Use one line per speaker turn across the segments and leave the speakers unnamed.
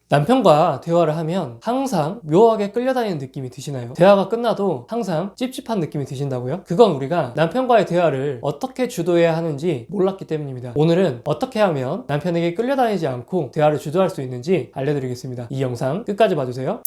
남편과 대화를 하면 항상 묘하게 끌려다니는 느낌이 드시나요? 대화가 끝나도 항상 찝찝한 느낌이 드신다고요? 그건 우리가 남편과의 대화를 어떻게 주도해야 하는지 몰랐기 때문입니다. 오늘은 어떻게 하면 남편에게 끌려다니지 않고 대화를 주도할 수 있는지 알려드리겠습니다. 이 영상 끝까지 봐주세요.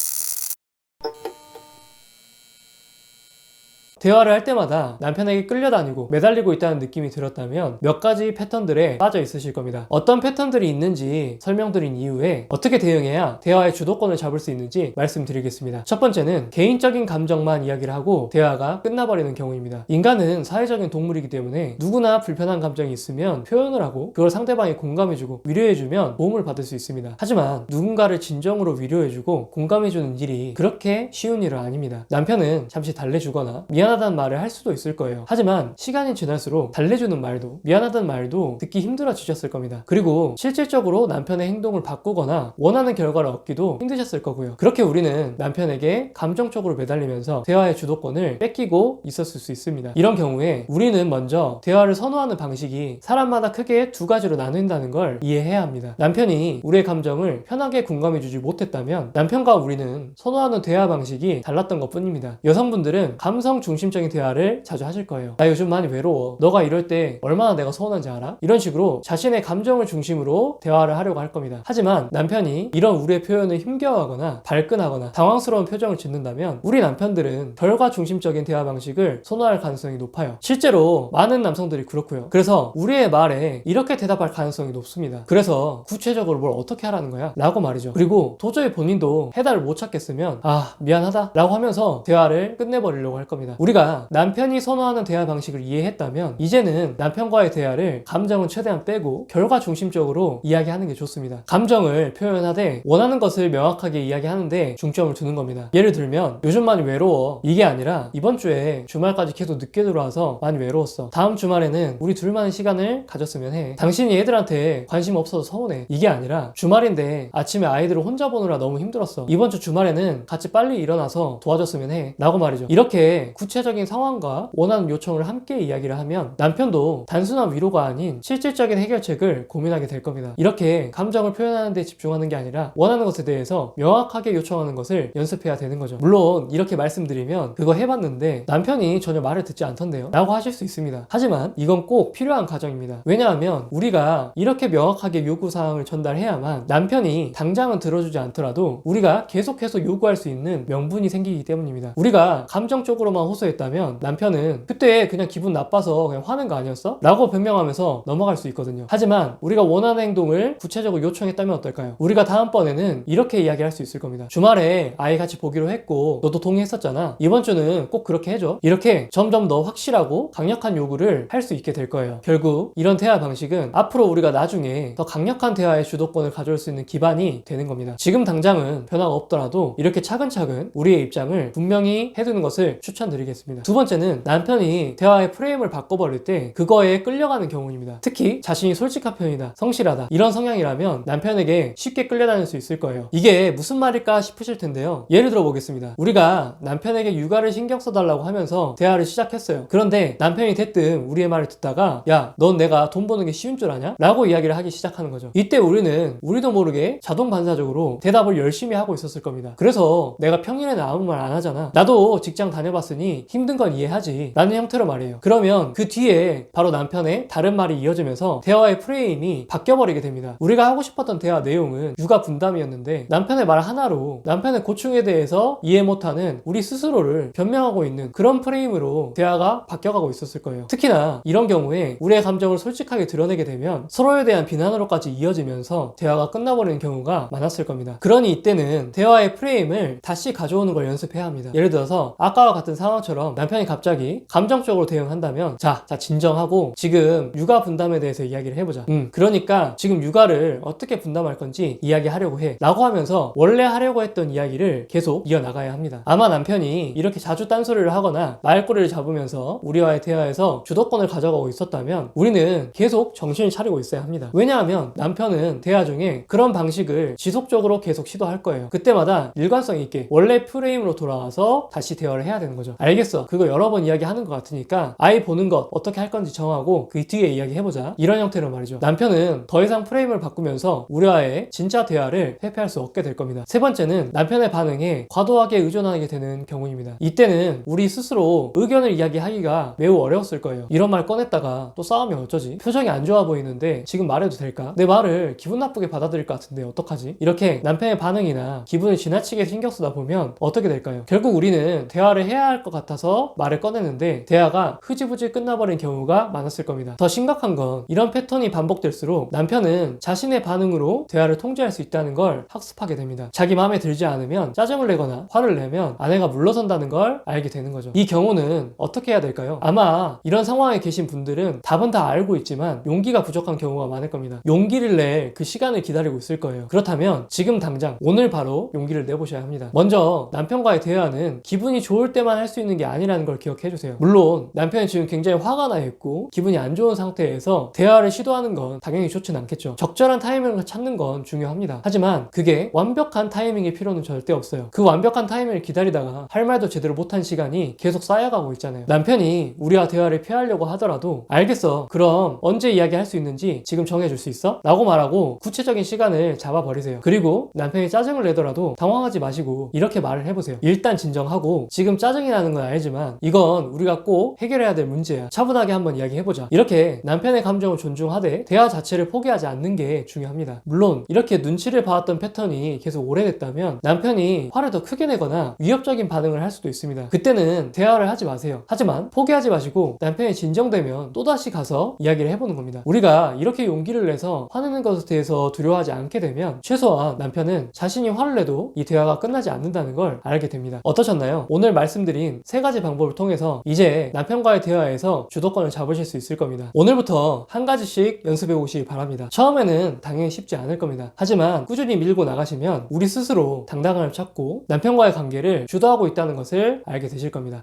대화를 할 때마다 남편에게 끌려다니고 매달리고 있다는 느낌이 들었다면 몇 가지 패턴들에 빠져 있으실 겁니다. 어떤 패턴들이 있는지 설명드린 이후에 어떻게 대응해야 대화의 주도권을 잡을 수 있는지 말씀드리겠습니다. 첫 번째는 개인적인 감정만 이야기를 하고 대화가 끝나버리는 경우입니다. 인간은 사회적인 동물이기 때문에 누구나 불편한 감정이 있으면 표현을 하고 그걸 상대방이 공감해주고 위로해주면 도움을 받을 수 있습니다. 하지만 누군가를 진정으로 위로해주고 공감해주는 일이 그렇게 쉬운 일은 아닙니다. 남편은 잠시 달래주거나 미안하다는 말을 할 수도 있을 거예요. 하지만 시간이 지날수록 달래주는 말도 미안하다는 말도 듣기 힘들어지셨을 겁니다. 그리고 실질적으로 남편의 행동을 바꾸거나 원하는 결과를 얻기도 힘드셨을 거고요. 그렇게 우리는 남편에게 감정적으로 매달리면서 대화의 주도권을 뺏기고 있었을 수 있습니다. 이런 경우에 우리는 먼저 대화를 선호하는 방식이 사람마다 크게 두 가지로 나눈다는 걸 이해해야 합니다. 남편이 우리의 감정을 편하게 공감해주지 못했다면 남편과 우리는 선호하는 대화 방식이 달랐던 것 뿐입니다. 여성분들은 감성 중심적인 대화를 자주 하실 거예요. 나 요즘 많이 외로워. 너가 이럴 때 얼마나 내가 서운한지 알아? 이런 식으로 자신의 감정을 중심으로 대화를 하려고 할 겁니다. 하지만 남편이 이런 우리의 표현을 힘겨워하거나 발끈하거나 당황스러운 표정을 짓는다면 우리 남편들은 결과 중심적인 대화 방식을 선호할 가능성이 높아요. 실제로 많은 남성들이 그렇고요. 그래서 우리의 말에 이렇게 대답할 가능성이 높습니다. 그래서 구체적으로 뭘 어떻게 하라는 거야? 라고 말이죠. 그리고 도저히 본인도 해답을 못 찾겠으면 미안하다 라고 하면서 대화를 끝내버리려고 할 겁니다. 우리가 남편이 선호하는 대화 방식을 이해했다면 이제는 남편과의 대화를 감정은 최대한 빼고 결과 중심적으로 이야기하는 게 좋습니다. 감정을 표현하되 원하는 것을 명확하게 이야기하는데 중점을 두는 겁니다. 예를 들면 요즘 많이 외로워 이게 아니라 이번 주에 주말까지 계속 늦게 들어와서 많이 외로웠어. 다음 주말에는 우리 둘만의 시간을 가졌으면 해. 당신이 애들한테 관심 없어서 서운해. 이게 아니라 주말인데 아침에 아이들을 혼자 보느라 너무 힘들었어. 이번 주 주말에는 같이 빨리 일어나서 도와줬으면 해. 라고 말이죠. 이렇게 구체적인 상황과 원하는 요청을 함께 이야기를 하면 남편도 단순한 위로가 아닌 실질적인 해결책을 고민하게 될 겁니다. 이렇게 감정을 표현하는 데 집중하는 게 아니라 원하는 것에 대해서 명확하게 요청하는 것을 연습해야 되는 거죠. 물론 이렇게 말씀드리면 그거 해봤는데 남편이 전혀 말을 듣지 않던데요? 라고 하실 수 있습니다. 하지만 이건 꼭 필요한 과정입니다. 왜냐하면 우리가 이렇게 명확하게 요구사항을 전달해야만 남편이 당장은 들어주지 않더라도 우리가 계속해서 요구할 수 있는 명분이 생기기 때문입니다. 우리가 감정적으로만 호소했다면 남편은 그때 그냥 기분 나빠서 그냥 화낸 거 아니었어? 라고 변명하면서 넘어갈 수 있거든요. 하지만 우리가 원하는 행동을 구체적으로 요청했다면 어떨까요? 우리가 다음번에는 이렇게 이야기할 수 있을 겁니다. 주말에 아이 같이 보기로 했고 너도 동의했었잖아. 이번 주는 꼭 그렇게 해줘. 이렇게 점점 더 확실하고 강력한 요구를 할 수 있게 될 거예요. 결국 이런 대화 방식은 앞으로 우리가 나중에 더 강력한 대화의 주도권을 가져올 수 있는 기반이 되는 겁니다. 지금 당장은 변화가 없더라도 이렇게 차근차근 우리의 입장을 분명히 해두는 것을 추천드리겠습니다. 두 번째는 남편이 대화의 프레임을 바꿔버릴 때 그거에 끌려가는 경우입니다. 특히 자신이 솔직한 편이다, 성실하다 이런 성향이라면 남편에게 쉽게 끌려다닐 수 있을 거예요. 이게 무슨 말일까 싶으실 텐데요. 예를 들어 보겠습니다. 우리가 남편에게 육아를 신경 써달라고 하면서 대화를 시작했어요. 그런데 남편이 대뜸 우리의 말을 듣다가 야, 넌 내가 돈 버는 게 쉬운 줄 아냐? 라고 이야기를 하기 시작하는 거죠. 이때 우리는 우리도 모르게 자동 반사적으로 대답을 열심히 하고 있었을 겁니다. 그래서 내가 평일에는 아무 말 안 하잖아. 나도 직장 다녀봤으니 힘든 건 이해하지 라는 형태로 말해요. 그러면 그 뒤에 바로 남편의 다른 말이 이어지면서 대화의 프레임이 바뀌어버리게 됩니다. 우리가 하고 싶었던 대화 내용은 육아 분담이었는데 남편의 말 하나로 남편의 고충에 대해서 이해 못하는 우리 스스로를 변명하고 있는 그런 프레임으로 대화가 바뀌어가고 있었을 거예요. 특히나 이런 경우에 우리의 감정을 솔직하게 드러내게 되면 서로에 대한 비난으로까지 이어지면서 대화가 끝나버리는 경우가 많았을 겁니다. 그러니 이때는 대화의 프레임을 다시 가져오는 걸 연습해야 합니다. 예를 들어서 아까와 같은 상황처럼 남편이 갑자기 감정적으로 대응한다면 자 진정하고 지금 육아 분담에 대해서 이야기를 해보자. 그러니까 지금 육아를 어떻게 분담할 건지 이야기하려고 해 라고 하면서 원래 하려고 했던 이야기를 계속 이어나가야 합니다. 아마 남편이 이렇게 자주 딴소리를 하거나 말꼬리를 잡으면서 우리와의 대화에서 주도권을 가져가고 있었다면 우리는 계속 정신을 차리고 있어야 합니다. 왜냐하면 남편은 대화 중에 그런 방식을 지속적으로 계속 시도할 거예요. 그때마다 일관성 있게 원래 프레임으로 돌아와서 다시 대화를 해야 되는 거죠. 알겠어. 그거 여러 번 이야기하는 것 같으니까 아이 보는 것 어떻게 할 건지 정하고 그 뒤에 이야기해보자. 이런 형태로 말이죠. 남편은 더 이상 프레임을 바꾸면서 우리와의 진짜 대화를 회피할 수 없게 될 겁니다. 세 번째는 남편의 반응에 과도하게 의존하게 되는 경우입니다. 이때는 우리 스스로 의견을 이야기하기가 매우 어려웠을 거예요. 이런 말 꺼냈다가 또 싸우면 어쩌지? 표정이 안 좋아 보이는데 지금 말해도 될까? 내 말을 기분 나쁘게 받아들일 것 같은데 어떡하지? 이렇게 남편의 반응이나 기분을 지나치게 신경 쓰다 보면 어떻게 될까요? 결국 우리는 대화를 해야 할 것 같아서 말을 꺼내는데 대화가 흐지부지 끝나버린 경우가 많았을 겁니다. 더 심각한 건 이런 패턴이 반복될수록 남편은 자신의 반응으로 대화를 통제할 수 있다는 걸 학습하게 됩니다. 자기 마음에 들지 않으면 짜증을 내거나 화를 내면 아내가 물러선다는 걸 알게 되는 거죠. 이 경우는 어떻게 해야 될까요? 아마 이런 상황에 계신 분들은 답은 다 알고 있지만 용기가 부족한 경우가 많을 겁니다. 용기를 낼 그 시간을 기다리고 있을 거예요. 그렇다면 지금 당장 오늘 바로 용기를 내보셔야 합니다. 먼저 남편과의 대화는 기분이 좋을 때만 할 수 있는 게 아니라는 걸 기억해 주세요. 물론 남편이 지금 굉장히 화가 나 있고 기분이 안 좋은 상태에서 대화를 시도하는 건 당연히 좋진 않겠죠. 적절한 타이밍을 찾는 건 중요합니다. 하지만 그게 완벽한 타이밍일 필요는 절대 없어요. 그 완벽한 타이밍을 기다리다가 할 말도 제대로 못한 시간이 계속 쌓여가고 있잖아요. 남편이 우리와 대화를 피하려고 하더라도 알겠어. 그럼 언제 이야기할 수 있는지 지금 정해줄 수 있어? 라고 말하고 구체적인 시간을 잡아버리세요. 그리고 남편이 짜증을 내더라도 당황하지 마시고 이렇게 말을 해보세요. 일단 진정하고 지금 짜증이 나는 건 알지만 이건 우리가 꼭 해결해야 될 문제야. 차분하게 한번 이야기해보자. 이렇게 남편의 감정을 존중하되 대화 자체를 포기하지 않는 게 중요합니다. 물론 이렇게 눈치를 봐왔던 패턴이 계속 오래됐다면 남편이 화를 더 크게 내거나 위협적인 반응을 할 수도 있습니다. 그때는 대화를 하지 마세요. 하지만 포기하지 마시고 남편이 진정되면 또다시 가서 이야기를 해보는 겁니다. 우리가 이렇게 용기를 내서 화내는 것에 대해서 두려워하지 않게 되면 최소한 남편은 자신이 화를 내도 이 대화가 끝나지 않는다는 걸 알게 됩니다. 어떠셨나요? 오늘 말씀드린 세 가지 방법을 통해서 이제 남편과의 대화에서 주도권을 잡으실 수 있을 겁니다. 오늘부터 한 가지씩 연습해 보시기 바랍니다. 처음에는 당연히 쉽지 않을 겁니다. 하지만 꾸준히 밀고 나가시면 우리 스스로 당당함을 찾고 남편과의 관계를 주도하고 있다는 것을 알게 되실 겁니다.